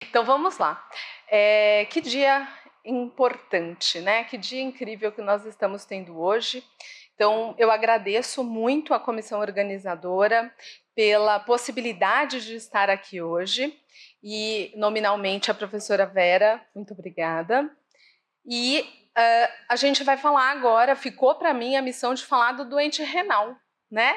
Então vamos lá. Que dia importante, né? Que dia incrível que nós estamos tendo hoje. Então eu agradeço muito à comissão organizadora pela possibilidade de estar aqui hoje e nominalmente a professora Vera, muito obrigada. E a gente vai falar agora, ficou para mim a missão de falar do doente renal, né?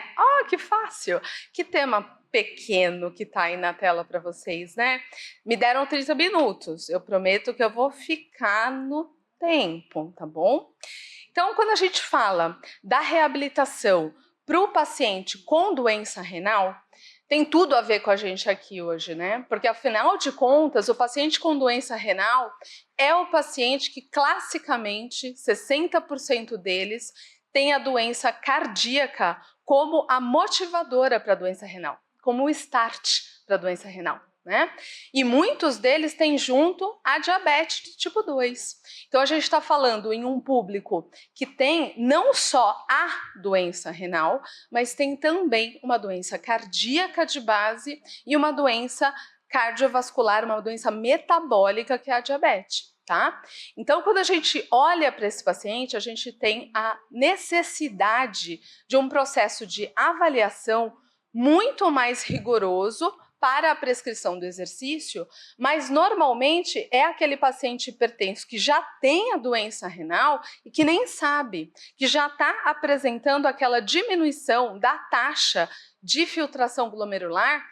Que fácil! Que tema pequeno que está aí na tela para vocês, né? Me deram 30 minutos, eu prometo que eu vou ficar no tempo, tá bom? Então, quando a gente fala da reabilitação para o paciente com doença renal, tem tudo a ver com a gente aqui hoje, né? Porque, afinal de contas, o paciente com doença renal é o paciente que, classicamente, 60% deles tem a doença cardíaca como a motivadora para a doença renal, como o start para a doença renal, né? E muitos deles têm junto a diabetes de tipo 2. Então, a gente está falando em um público que tem não só a doença renal, mas tem também uma doença cardíaca de base e uma doença cardiovascular, uma doença metabólica, que é a diabetes. Tá? Então, quando a gente olha para esse paciente, a gente tem a necessidade de um processo de avaliação muito mais rigoroso para a prescrição do exercício, mas normalmente é aquele paciente hipertenso que já tem a doença renal e que nem sabe, que já está apresentando aquela diminuição da taxa de filtração glomerular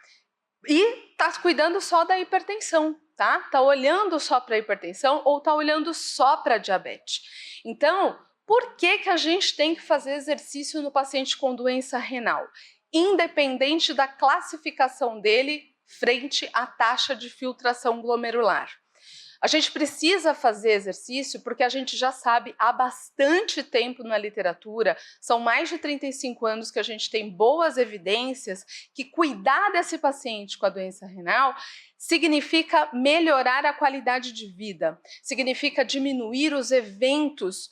e está cuidando só da hipertensão, tá? Está olhando só para a hipertensão ou está olhando só para a diabetes. Então, por que a gente tem que fazer exercício no paciente com doença renal? Independente da classificação dele frente à taxa de filtração glomerular. A gente precisa fazer exercício porque a gente já sabe há bastante tempo na literatura, são mais de 35 anos que a gente tem boas evidências que cuidar desse paciente com a doença renal significa melhorar a qualidade de vida, significa diminuir os eventos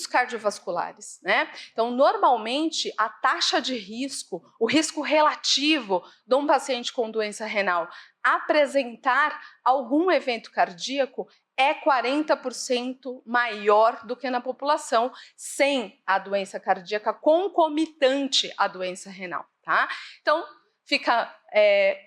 cardiovasculares, né? Então, normalmente, a taxa de risco, o risco relativo de um paciente com doença renal apresentar algum evento cardíaco é 40% maior do que na população sem a doença cardíaca concomitante à doença renal, tá? Então, fica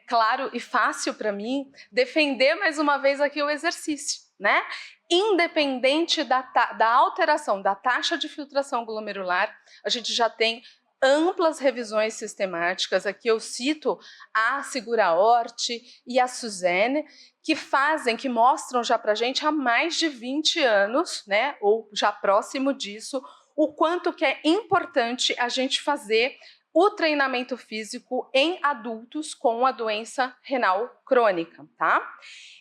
claro e fácil para mim defender mais uma vez aqui o exercício, né? Independente da alteração da taxa de filtração glomerular, a gente já tem amplas revisões sistemáticas, aqui eu cito a Segura-Hort e a Suzene, que mostram já para a gente há mais de 20 anos, né, ou já próximo disso, o quanto que é importante a gente fazer o treinamento físico em adultos com a doença renal crônica, tá?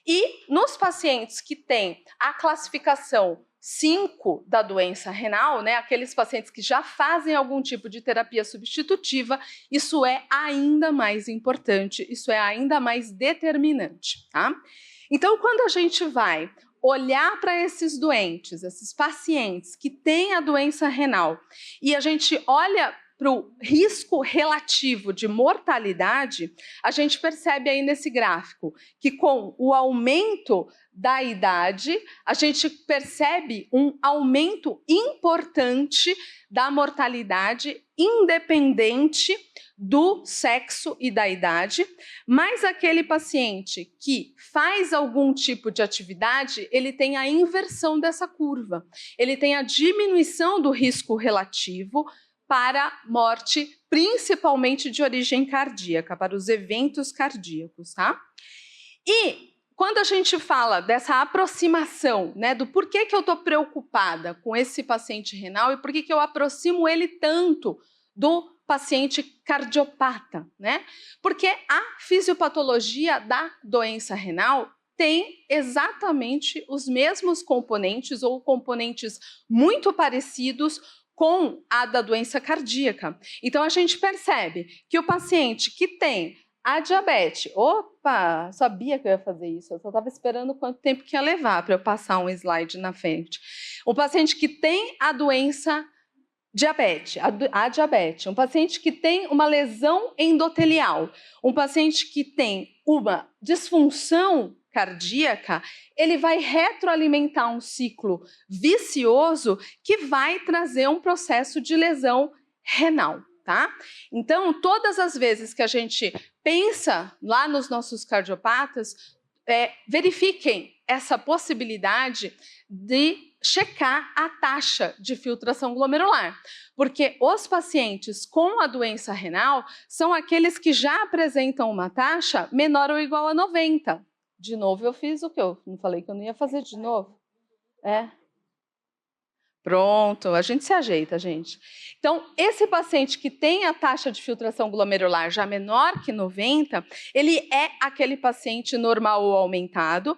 E nos pacientes que têm a classificação 5 da doença renal, né, aqueles pacientes que já fazem algum tipo de terapia substitutiva, isso é ainda mais importante, isso é ainda mais determinante, tá? Então, quando a gente vai olhar para esses doentes, esses pacientes que têm a doença renal, e a gente olha para o risco relativo de mortalidade, a gente percebe aí nesse gráfico que com o aumento da idade, a gente percebe um aumento importante da mortalidade independente do sexo e da idade, mas aquele paciente que faz algum tipo de atividade, ele tem a inversão dessa curva, ele tem a diminuição do risco relativo para morte, principalmente de origem cardíaca, para os eventos cardíacos, tá? E quando a gente fala dessa aproximação, né, do porquê que eu estou preocupada com esse paciente renal e por que eu aproximo ele tanto do paciente cardiopata, né? Porque a fisiopatologia da doença renal tem exatamente os mesmos componentes ou componentes muito parecidos com a da doença cardíaca. Então, a gente percebe que o paciente que tem a diabetes, opa, sabia que eu ia fazer isso, eu só estava esperando quanto tempo que ia levar para eu passar um slide na frente. O paciente que tem a doença Diabetes, a diabetes, um paciente que tem uma lesão endotelial, um paciente que tem uma disfunção cardíaca, ele vai retroalimentar um ciclo vicioso que vai trazer um processo de lesão renal, tá? Então, todas as vezes que a gente pensa lá nos nossos cardiopatas, verifiquem essa possibilidade de checar a taxa de filtração glomerular, porque os pacientes com a doença renal são aqueles que já apresentam uma taxa menor ou igual a 90. De novo eu fiz o que eu não falei que eu não ia fazer de novo? Pronto, a gente se ajeita, gente. Então, esse paciente que tem a taxa de filtração glomerular já menor que 90, ele é aquele paciente normal ou aumentado.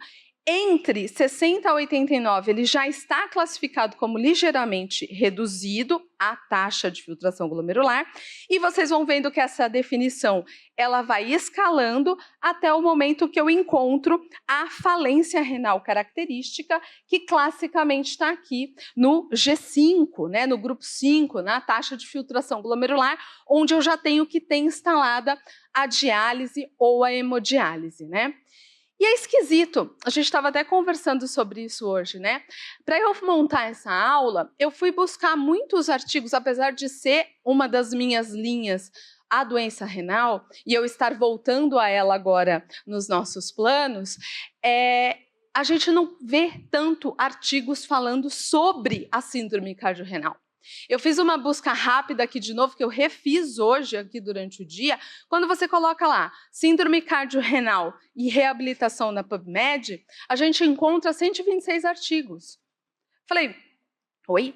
Entre 60 a 89, ele já está classificado como ligeiramente reduzido a taxa de filtração glomerular. E vocês vão vendo que essa definição ela vai escalando até o momento que eu encontro a falência renal característica, que classicamente está aqui no G5, né, no grupo 5, na taxa de filtração glomerular, onde eu já tenho que ter instalada a diálise ou a hemodiálise, né? E é esquisito, a gente estava até conversando sobre isso hoje, né? Para eu montar essa aula, eu fui buscar muitos artigos, apesar de ser uma das minhas linhas, a doença renal, e eu estar voltando a ela agora nos nossos planos, a gente não vê tanto artigos falando sobre a síndrome cardiorrenal. Eu fiz uma busca rápida aqui de novo, que eu refiz hoje aqui durante o dia. Quando você coloca lá, síndrome cardiorrenal e reabilitação na PubMed, a gente encontra 126 artigos. Falei, oi?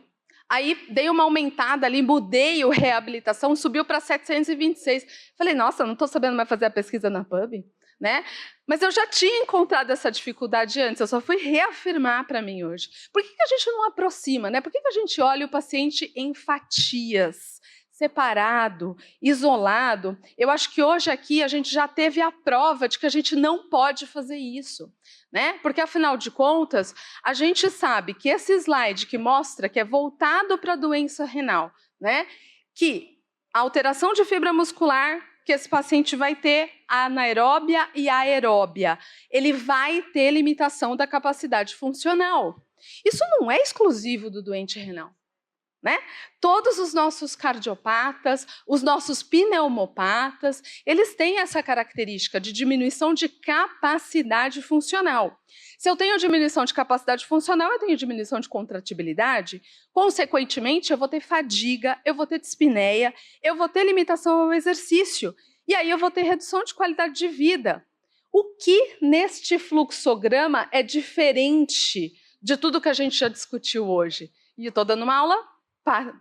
Aí dei uma aumentada ali, mudei o reabilitação, subiu para 726. Falei, nossa, não estou sabendo mais fazer a pesquisa na Pub, né? Mas eu já tinha encontrado essa dificuldade antes, eu só fui reafirmar para mim hoje. Por que a gente não aproxima, né? Por que a gente olha o paciente em fatias, separado, isolado? Eu acho que hoje aqui a gente já teve a prova de que a gente não pode fazer isso, né? Porque afinal de contas, a gente sabe que esse slide que mostra que é voltado para a doença renal, né? Que a alteração de fibra muscular que esse paciente vai ter a anaeróbia e a aeróbia. Ele vai ter limitação da capacidade funcional. Isso não é exclusivo do doente renal, né? Todos os nossos cardiopatas, os nossos pneumopatas, eles têm essa característica de diminuição de capacidade funcional. Se eu tenho diminuição de capacidade funcional, eu tenho diminuição de contratibilidade, consequentemente eu vou ter fadiga, eu vou ter dispneia, eu vou ter limitação ao exercício, e aí eu vou ter redução de qualidade de vida. O que neste fluxograma é diferente de tudo que a gente já discutiu hoje? E eu estou dando uma aula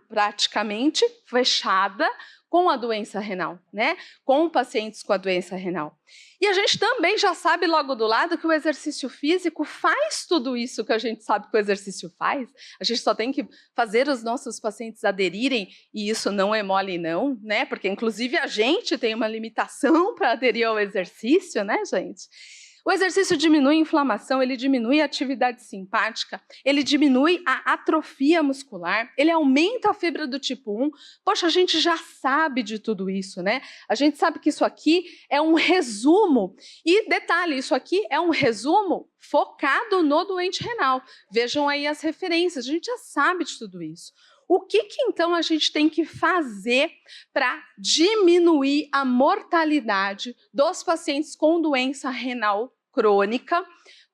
praticamente fechada com a doença renal, né? Com pacientes com a doença renal. E a gente também já sabe logo do lado que o exercício físico faz tudo isso que a gente sabe que o exercício faz. A gente só tem que fazer os nossos pacientes aderirem, e isso não é mole não, né? Porque inclusive a gente tem uma limitação para aderir ao exercício, né, gente? O exercício diminui a inflamação, ele diminui a atividade simpática, ele diminui a atrofia muscular, ele aumenta a fibra do tipo 1. Poxa, a gente já sabe de tudo isso, né? A gente sabe que isso aqui é um resumo. E detalhe, isso aqui é um resumo focado no doente renal. Vejam aí as referências, a gente já sabe de tudo isso. O que então a gente tem que fazer para diminuir a mortalidade dos pacientes com doença renal crônica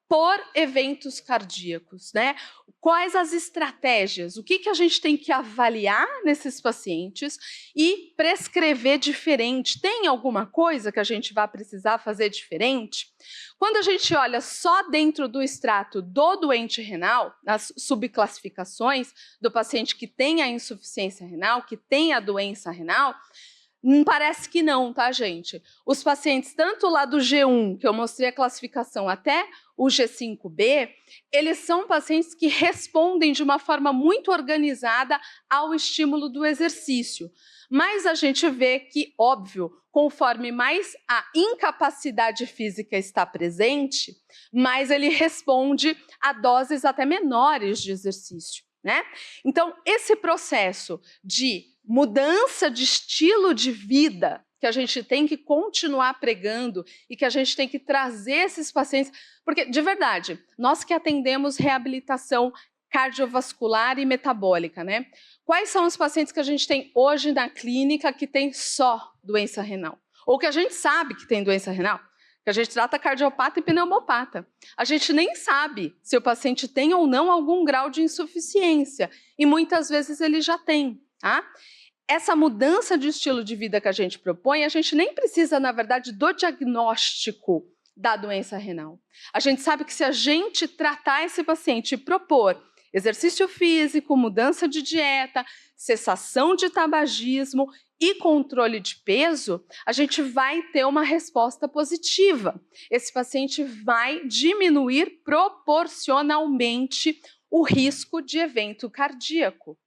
por eventos cardíacos, né? Quais as estratégias? O que a gente tem que avaliar nesses pacientes e prescrever diferente? Tem alguma coisa que a gente vai precisar fazer diferente? Quando a gente olha só dentro do extrato do doente renal, nas subclassificações do paciente que tem a insuficiência renal, que tem a doença renal, parece que não, tá, gente? Os pacientes, tanto lá do G1, que eu mostrei a classificação, até o G5B, eles são pacientes que respondem de uma forma muito organizada ao estímulo do exercício. Mas a gente vê que, óbvio, conforme mais a incapacidade física está presente, mais ele responde a doses até menores de exercício, né? Então, esse processo de mudança de estilo de vida que a gente tem que continuar pregando e que a gente tem que trazer esses pacientes, porque, de verdade, nós que atendemos reabilitação cardiovascular e metabólica, né? Quais são os pacientes que a gente tem hoje na clínica que tem só doença renal? Ou que a gente sabe que tem doença renal? Que a gente trata cardiopata e pneumopata. A gente nem sabe se o paciente tem ou não algum grau de insuficiência, e muitas vezes ele já tem, tá? Essa mudança de estilo de vida que a gente propõe, a gente nem precisa, na verdade, do diagnóstico da doença renal. A gente sabe que se a gente tratar esse paciente e propor exercício físico, mudança de dieta, cessação de tabagismo e controle de peso, a gente vai ter uma resposta positiva. Esse paciente vai diminuir proporcionalmente o risco de evento cardíaco.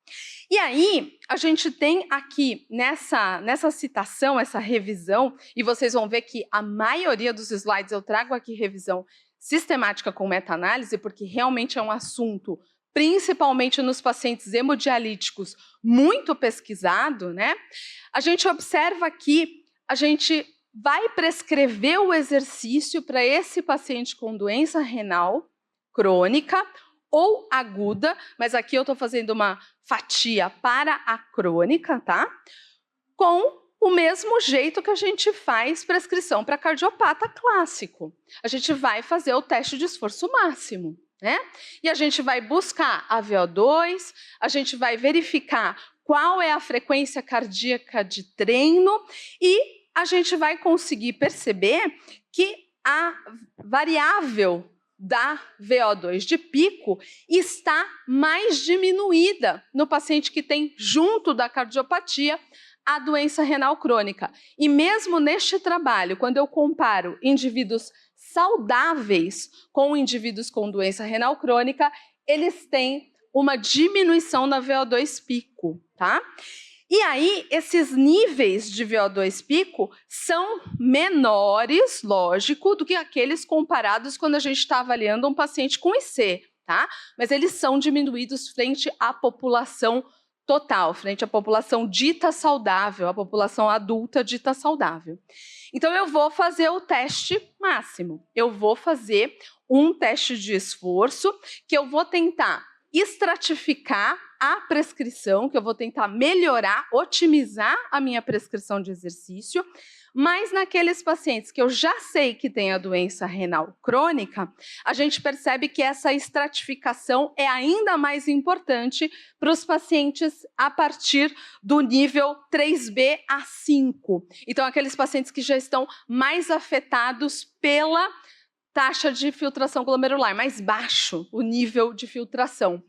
E aí, a gente tem aqui nessa citação, essa revisão, e vocês vão ver que a maioria dos slides eu trago aqui revisão sistemática com meta-análise, porque realmente é um assunto, principalmente nos pacientes hemodialíticos, muito pesquisado, né? A gente observa que a gente vai prescrever o exercício para esse paciente com doença renal crônica ou aguda, mas aqui eu estou fazendo uma fatia para a crônica, tá? Com o mesmo jeito que a gente faz prescrição para cardiopata clássico. A gente vai fazer o teste de esforço máximo, né? E a gente vai buscar a VO2, a gente vai verificar qual é a frequência cardíaca de treino e a gente vai conseguir perceber que a variável da VO2 de pico está mais diminuída no paciente que tem, junto da cardiopatia, a doença renal crônica. E mesmo neste trabalho, quando eu comparo indivíduos saudáveis com indivíduos com doença renal crônica, eles têm uma diminuição na VO2 pico, tá? E aí, esses níveis de VO2 pico são menores, lógico, do que aqueles comparados quando a gente está avaliando um paciente com IC, tá? Mas eles são diminuídos frente à população total, frente à população dita saudável, a população adulta dita saudável. Então, eu vou fazer o teste máximo. Eu vou fazer um teste de esforço que eu vou tentar estratificar a prescrição, que eu vou tentar melhorar, otimizar a minha prescrição de exercício, mas naqueles pacientes que eu já sei que tem a doença renal crônica, a gente percebe que essa estratificação é ainda mais importante para os pacientes a partir do nível 3B a 5. Então, aqueles pacientes que já estão mais afetados pela taxa de filtração glomerular, mais baixo o nível de filtração.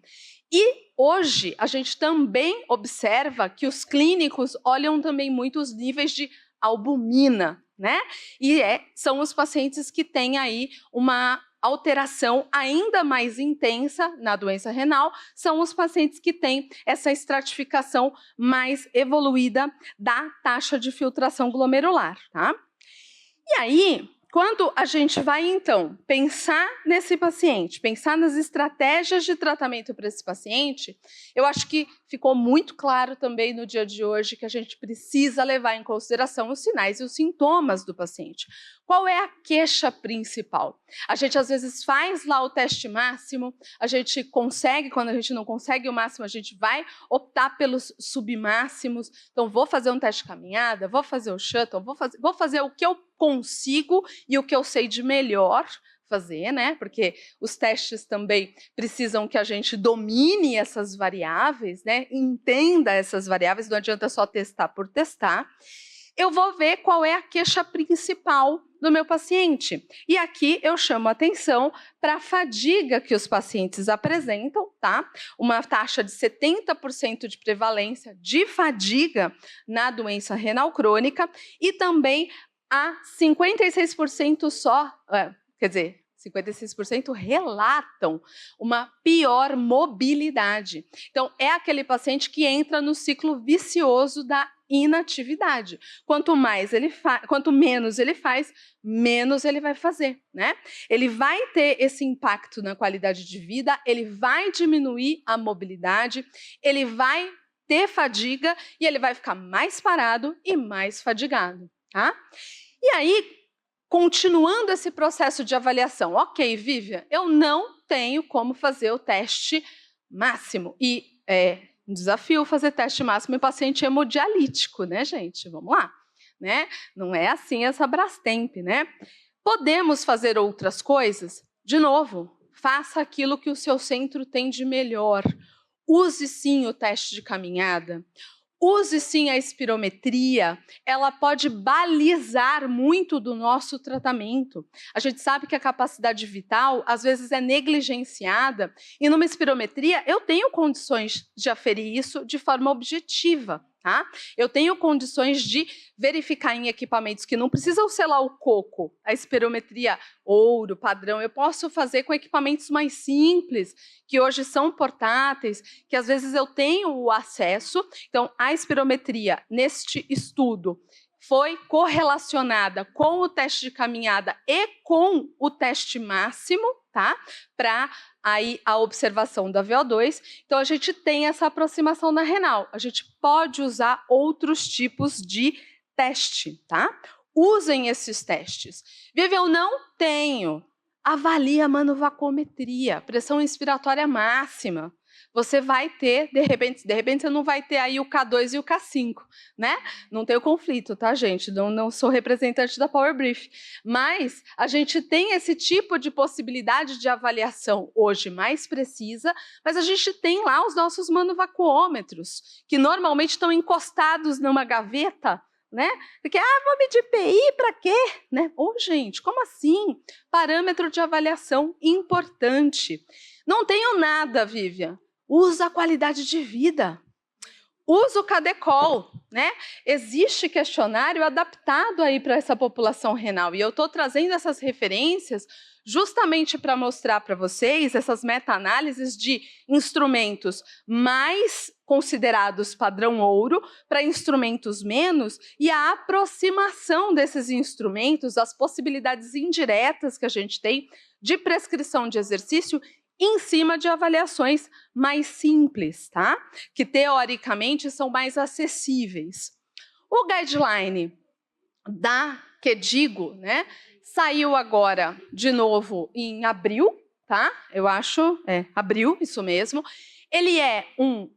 E hoje a gente também observa que os clínicos olham também muito os níveis de albumina, né? E são os pacientes que têm aí uma alteração ainda mais intensa na doença renal, são os pacientes que têm essa estratificação mais evoluída da taxa de filtração glomerular, tá? E aí, quando a gente vai, então, pensar nesse paciente, pensar nas estratégias de tratamento para esse paciente, eu acho que ficou muito claro também no dia de hoje que a gente precisa levar em consideração os sinais e os sintomas do paciente. Qual é a queixa principal? A gente, às vezes, faz lá o teste máximo, a gente consegue, quando a gente não consegue o máximo, a gente vai optar pelos submáximos. Então, vou fazer um teste de caminhada, vou fazer o shuttle, vou fazer o que eu consigo e o que eu sei de melhor fazer, né? Porque os testes também precisam que a gente domine essas variáveis, né? Entenda essas variáveis, não adianta só testar por testar. Eu vou ver qual é a queixa principal do meu paciente. E aqui eu chamo a atenção para a fadiga que os pacientes apresentam, tá? Uma taxa de 70% de prevalência de fadiga na doença renal crônica e também a 56% só, quer dizer, 56% relatam uma pior mobilidade. Então, é aquele paciente que entra no ciclo vicioso da inatividade. Quanto menos ele faz, menos ele vai fazer, né? Ele vai ter esse impacto na qualidade de vida, ele vai diminuir a mobilidade, ele vai ter fadiga e ele vai ficar mais parado e mais fadigado, tá? E aí, continuando esse processo de avaliação, ok, Vivian, eu não tenho como fazer o teste máximo e um desafio fazer teste máximo em paciente hemodialítico, né, gente? Vamos lá, né? Não é assim essa Brastemp, né? Podemos fazer outras coisas? De novo, faça aquilo que o seu centro tem de melhor. Use sim o teste de caminhada. Use sim a espirometria, ela pode balizar muito do nosso tratamento. A gente sabe que a capacidade vital às vezes é negligenciada e numa espirometria eu tenho condições de aferir isso de forma objetiva. Tá? Eu tenho condições de verificar em equipamentos que não precisam ser lá o coco, a espirometria ouro, padrão. Eu posso fazer com equipamentos mais simples, que hoje são portáteis, que às vezes eu tenho o acesso. Então, a espirometria, neste estudo, foi correlacionada com o teste de caminhada e com o teste máximo, tá? Para aí a observação da VO2. Então, a gente tem essa aproximação na renal. A gente pode usar outros tipos de teste, tá? Usem esses testes. Vivi, eu não tenho. Avalie a manovacometria, pressão inspiratória máxima. Você vai ter, de repente você não vai ter aí o K2 e o K5, né? Não tem o conflito, tá, gente? Não sou representante da Power Brief. Mas a gente tem esse tipo de possibilidade de avaliação hoje mais precisa, mas a gente tem lá os nossos manovacuômetros, que normalmente estão encostados numa gaveta, né? Porque, vou medir PI para quê? Né? Gente, como assim? Parâmetro de avaliação importante. Não tenho nada, Vivian. Usa a qualidade de vida. Usa o Cadecol, né? Existe questionário adaptado aí para essa população renal. E eu estou trazendo essas referências justamente para mostrar para vocês essas meta-análises de instrumentos mais considerados padrão ouro para instrumentos menos e a aproximação desses instrumentos, as possibilidades indiretas que a gente tem de prescrição de exercício em cima de avaliações mais simples, tá? Que teoricamente são mais acessíveis. O guideline da KDIGO, né, saiu agora de novo em abril, tá? Eu acho, abril, isso mesmo. Ele é um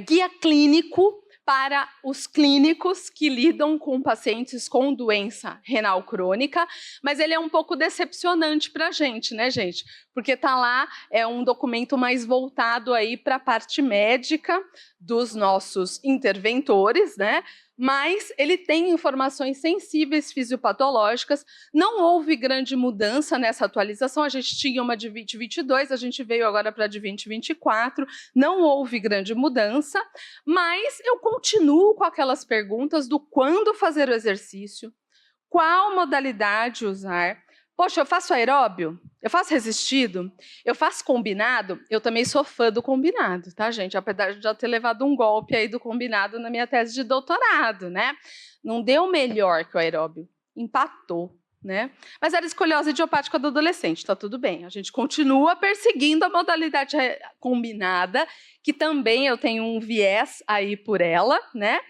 guia clínico para os clínicos que lidam com pacientes com doença renal crônica, mas ele é um pouco decepcionante para a gente, né, gente? Porque tá lá, é um documento mais voltado aí para a parte médica dos nossos interventores, né? Mas ele tem informações sensíveis fisiopatológicas, não houve grande mudança nessa atualização, a gente tinha uma de 2022, a gente veio agora para a de 2024, não houve grande mudança, mas eu continuo com aquelas perguntas do quando fazer o exercício, qual modalidade usar. Poxa, eu faço aeróbio? Eu faço resistido? Eu faço combinado? Eu também sou fã do combinado, tá, gente? Apesar de já ter levado um golpe aí do combinado na minha tese de doutorado, né? Não deu melhor que o aeróbio, empatou, né? Mas era escoliose idiopática do adolescente, tá tudo bem. A gente continua perseguindo a modalidade combinada, que também eu tenho um viés aí por ela, né?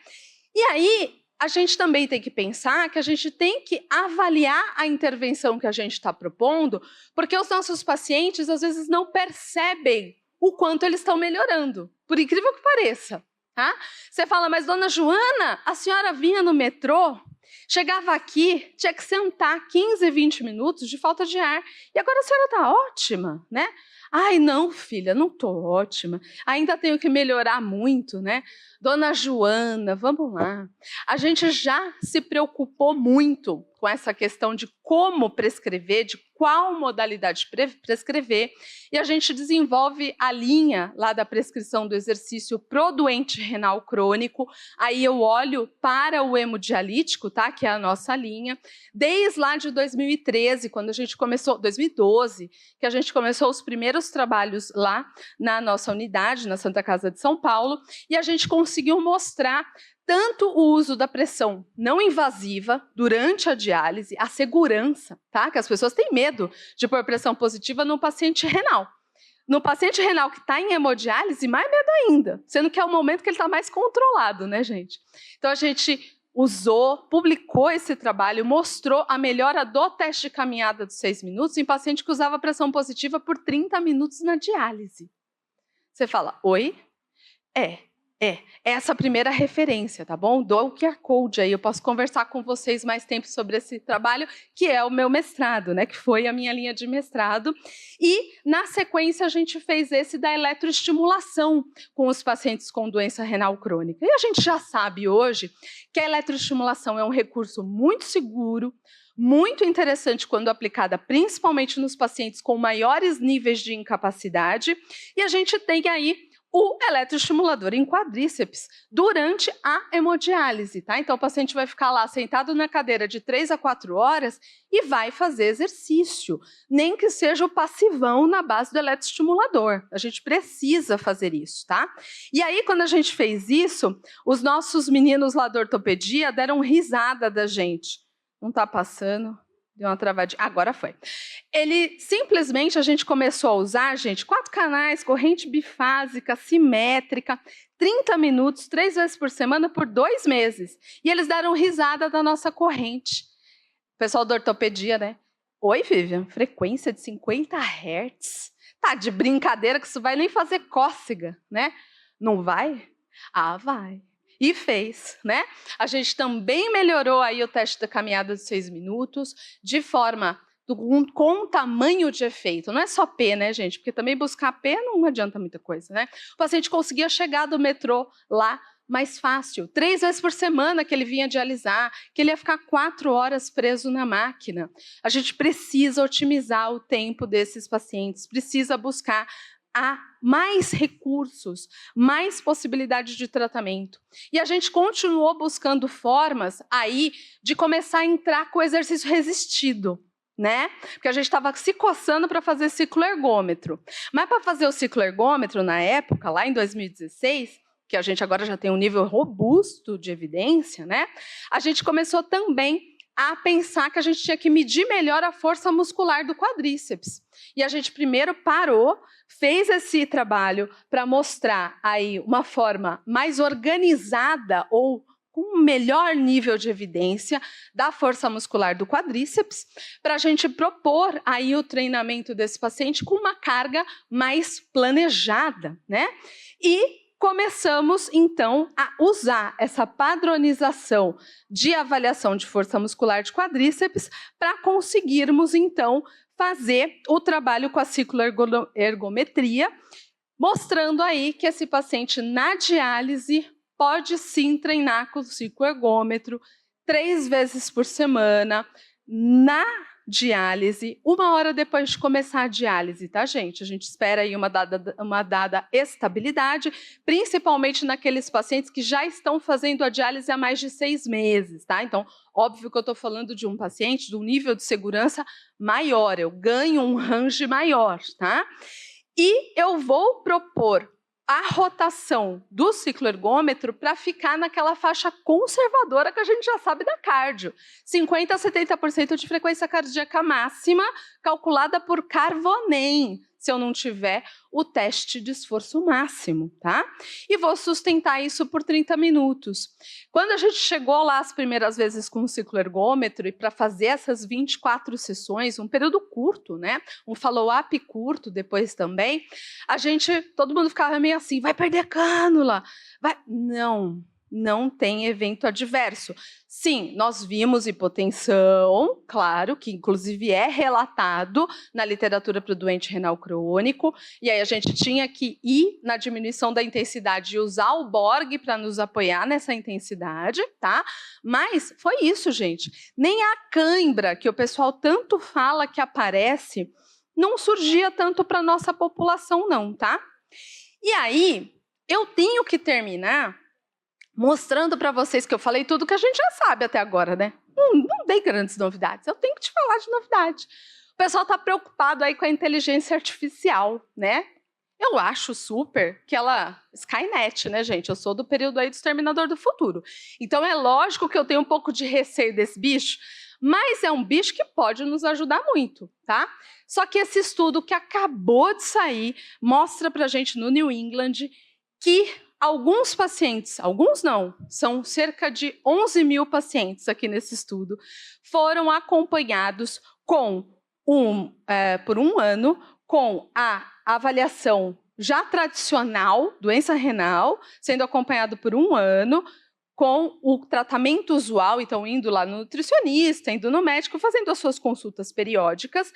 E aí, a gente também tem que pensar que a gente tem que avaliar a intervenção que a gente está propondo, porque os nossos pacientes, às vezes, não percebem o quanto eles estão melhorando, por incrível que pareça. Tá? Você fala, mas dona Joana, a senhora vinha no metrô, chegava aqui, tinha que sentar 15, 20 minutos de falta de ar, e agora a senhora está ótima, né? Ai, não, filha, não estou ótima. Ainda tenho que melhorar muito, né? Dona Joana, vamos lá. A gente já se preocupou muito com essa questão de como prescrever, de qual modalidade prescrever, e a gente desenvolve a linha lá da prescrição do exercício pro doente renal crônico. Aí eu olho para o hemodialítico, tá? Que é a nossa linha, desde lá de 2013, quando a gente começou, 2012, que a gente começou os primeiros trabalhos lá na nossa unidade, na Santa Casa de São Paulo, e a gente conseguiu mostrar tanto o uso da pressão não invasiva durante a diálise, a segurança, tá? Que as pessoas têm medo de pôr pressão positiva no paciente renal. No paciente renal que está em hemodiálise, mais medo ainda, sendo que é o momento que ele está mais controlado, né, gente? Então a gente usou, publicou esse trabalho, mostrou a melhora do teste de caminhada dos 6 minutos em paciente que usava pressão positiva por 30 minutos na diálise. Você fala, oi? É essa a primeira referência, tá bom? Dou o QR Code aí, eu posso conversar com vocês mais tempo sobre esse trabalho, que é o meu mestrado, né? Que foi a minha linha de mestrado. E, na sequência, a gente fez esse da eletroestimulação com os pacientes com doença renal crônica. E a gente já sabe hoje que a eletroestimulação é um recurso muito seguro, muito interessante quando aplicada principalmente nos pacientes com maiores níveis de incapacidade, e a gente tem aí o eletroestimulador em quadríceps durante a hemodiálise, tá? Então o paciente vai ficar lá sentado na cadeira de 3 a 4 horas e vai fazer exercício, nem que seja o passivão na base do eletroestimulador. A gente precisa fazer isso, tá? E aí quando a gente fez isso, os nossos meninos lá da ortopedia deram risada da gente. Não tá passando? Deu uma travadinha. Agora foi. Ele simplesmente, a gente começou a usar, gente, 4 canais, corrente bifásica, simétrica, 30 minutos, 3 vezes por semana, por 2 meses. E eles deram risada da nossa corrente. O pessoal da ortopedia, né? Oi, Vivian, frequência de 50 Hz? Tá de brincadeira que isso vai nem fazer cócega, né? Não vai? Ah, vai. E fez, né? A gente também melhorou aí o teste da caminhada de 6 minutos, de forma com tamanho de efeito. Não é só P, né, gente? Porque também buscar P não adianta muita coisa, né? O paciente conseguia chegar do metrô lá mais fácil. 3 vezes por semana que ele vinha dialisar, que ele ia ficar 4 horas preso na máquina. A gente precisa otimizar o tempo desses pacientes, precisa buscar há mais recursos, mais possibilidades de tratamento. E a gente continuou buscando formas aí de começar a entrar com o exercício resistido, né? Porque a gente estava se coçando para fazer ciclo ergômetro. Mas para fazer o ciclo ergômetro na época, lá em 2016, que a gente agora já tem um nível robusto de evidência, né? A gente começou também a pensar que a gente tinha que medir melhor a força muscular do quadríceps. E a gente primeiro parou, fez esse trabalho para mostrar aí uma forma mais organizada ou com um melhor nível de evidência da força muscular do quadríceps, para a gente propor aí o treinamento desse paciente com uma carga mais planejada, né? E começamos, então, a usar essa padronização de avaliação de força muscular de quadríceps para conseguirmos, então, fazer o trabalho com a cicloergometria, mostrando aí que esse paciente na diálise pode sim treinar com o cicloergômetro 3 vezes por semana, na diálise, 1 hora depois de começar a diálise, tá, gente? A gente espera aí uma dada estabilidade, principalmente naqueles pacientes que já estão fazendo a diálise há mais de 6 meses, tá? Então, óbvio que eu estou falando de um paciente de um nível de segurança maior, eu ganho um range maior, tá? E eu vou propor a rotação do cicloergômetro para ficar naquela faixa conservadora que a gente já sabe da cardio. 50% a 70% de frequência cardíaca máxima, calculada por Carvonem, se eu não tiver o teste de esforço máximo, tá? E vou sustentar isso por 30 minutos. Quando a gente chegou lá as primeiras vezes com o cicloergômetro e para fazer essas 24 sessões, um período curto, né? Um follow-up curto depois também, todo mundo ficava meio assim, vai perder cânula, vai... Não, não tem evento adverso. Sim, nós vimos hipotensão, claro, que inclusive é relatado na literatura para o doente renal crônico, e aí a gente tinha que ir na diminuição da intensidade e usar o Borg para nos apoiar nessa intensidade, tá? Mas foi isso, gente. Nem a cãibra, que o pessoal tanto fala que aparece, não surgia tanto para a nossa população não, tá? E aí, eu tenho que terminar mostrando para vocês que eu falei tudo que a gente já sabe até agora, né? Não dei grandes novidades, eu tenho que te falar de novidade. O pessoal está preocupado aí com a inteligência artificial, né? Eu acho super que ela... Skynet, né, gente? Eu sou do período aí do Exterminador do Futuro. Então é lógico que eu tenho um pouco de receio desse bicho, mas é um bicho que pode nos ajudar muito, tá? Só que esse estudo que acabou de sair mostra pra gente no New England que alguns pacientes, alguns não, são cerca de 11 mil pacientes aqui nesse estudo, foram acompanhados por um ano com a avaliação já tradicional, doença renal, sendo acompanhado por um ano, com o tratamento usual, então indo lá no nutricionista, indo no médico, fazendo as suas consultas periódicas,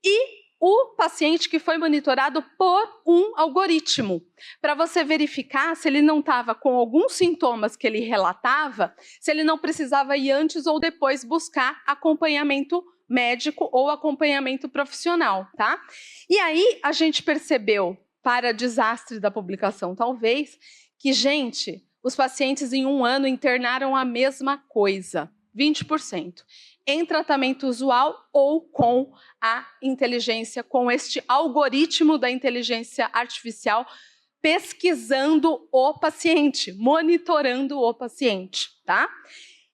e o paciente que foi monitorado por um algoritmo, para você verificar se ele não estava com alguns sintomas que ele relatava, se ele não precisava ir antes ou depois buscar acompanhamento médico ou acompanhamento profissional, tá? E aí a gente percebeu, para desastre da publicação talvez, que, gente, os pacientes em um ano internaram a mesma coisa, 20%. Em tratamento usual ou com a inteligência, com este algoritmo da inteligência artificial, pesquisando o paciente, monitorando o paciente, tá?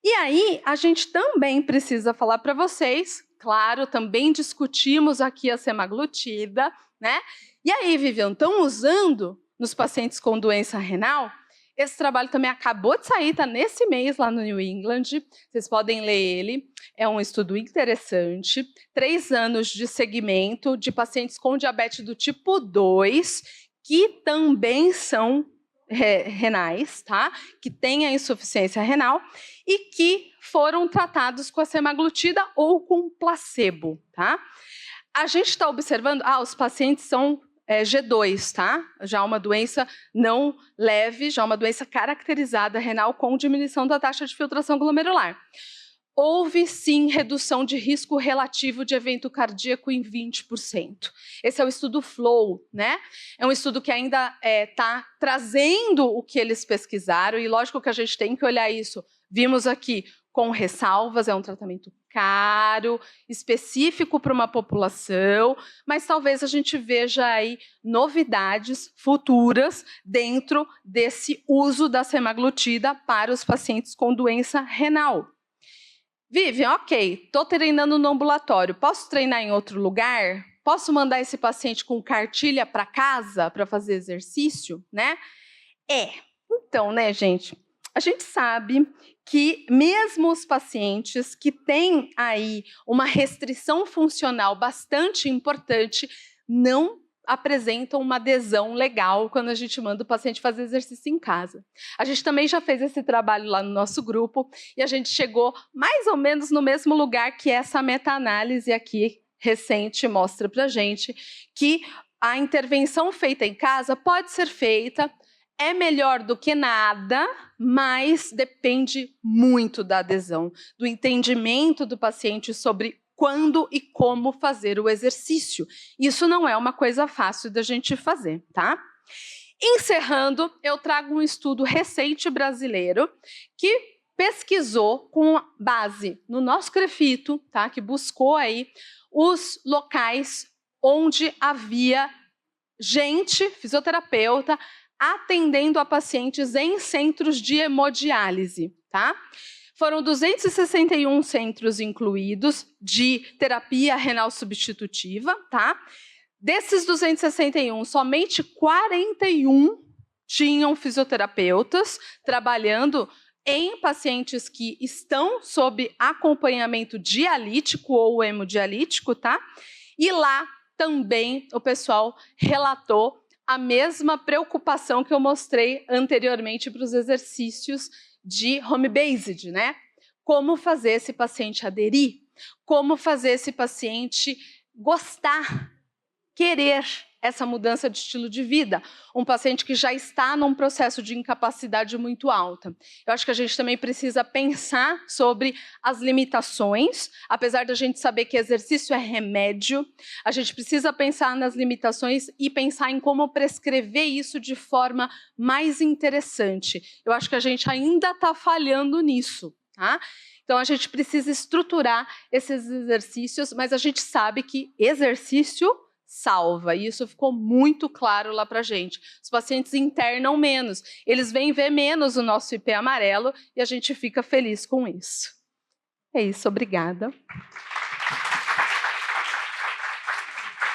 E aí, a gente também precisa falar para vocês, claro, também discutimos aqui a semaglutida, né? E aí, Vivian, estão usando nos pacientes com doença renal? Esse trabalho também acabou de sair, está nesse mês lá no New England, vocês podem ler ele, é um estudo interessante, 3 anos de segmento de pacientes com diabetes do tipo 2, que também são renais, tá? Que têm a insuficiência renal e que foram tratados com a semaglutida ou com placebo, tá? A gente está observando, os pacientes são G2, tá? Já uma doença não leve, já uma doença caracterizada renal com diminuição da taxa de filtração glomerular. Houve, sim, redução de risco relativo de evento cardíaco em 20%. Esse é o estudo FLOW, né? É um estudo que ainda está trazendo o que eles pesquisaram, e lógico que a gente tem que olhar isso. Vimos aqui com ressalvas, é um tratamento caro, específico para uma população, mas talvez a gente veja aí novidades futuras dentro desse uso da semaglutida para os pacientes com doença renal. Vivian, ok, estou treinando no ambulatório, posso treinar em outro lugar? Posso mandar esse paciente com cartilha para casa para fazer exercício, né? Então, né, gente, a gente sabe que mesmo os pacientes que têm aí uma restrição funcional bastante importante não apresentam uma adesão legal quando a gente manda o paciente fazer exercício em casa. A gente também já fez esse trabalho lá no nosso grupo e a gente chegou mais ou menos no mesmo lugar que essa meta-análise aqui recente mostra pra gente, que a intervenção feita em casa pode ser feita, é melhor do que nada, mas depende muito da adesão, do entendimento do paciente sobre quando e como fazer o exercício. Isso não é uma coisa fácil da gente fazer, tá? Encerrando, eu trago um estudo recente brasileiro que pesquisou com base no nosso CREFITO, tá? Que buscou aí os locais onde havia gente, fisioterapeuta, atendendo a pacientes em centros de hemodiálise, tá? Foram 261 centros incluídos de terapia renal substitutiva, tá? Desses 261, somente 41 tinham fisioterapeutas trabalhando em pacientes que estão sob acompanhamento dialítico ou hemodialítico, tá? E lá também o pessoal relatou a mesma preocupação que eu mostrei anteriormente para os exercícios de home-based, né? Como fazer esse paciente aderir, como fazer esse paciente gostar, querer essa mudança de estilo de vida, um paciente que já está num processo de incapacidade muito alta. Eu acho que a gente também precisa pensar sobre as limitações, apesar da gente saber que exercício é remédio, a gente precisa pensar nas limitações e pensar em como prescrever isso de forma mais interessante. Eu acho que a gente ainda está falhando nisso, tá? Então, a gente precisa estruturar esses exercícios, mas a gente sabe que exercício salva, e isso ficou muito claro lá para a gente. Os pacientes internam menos, eles vêm ver menos o nosso IP amarelo e a gente fica feliz com isso. É isso, obrigada.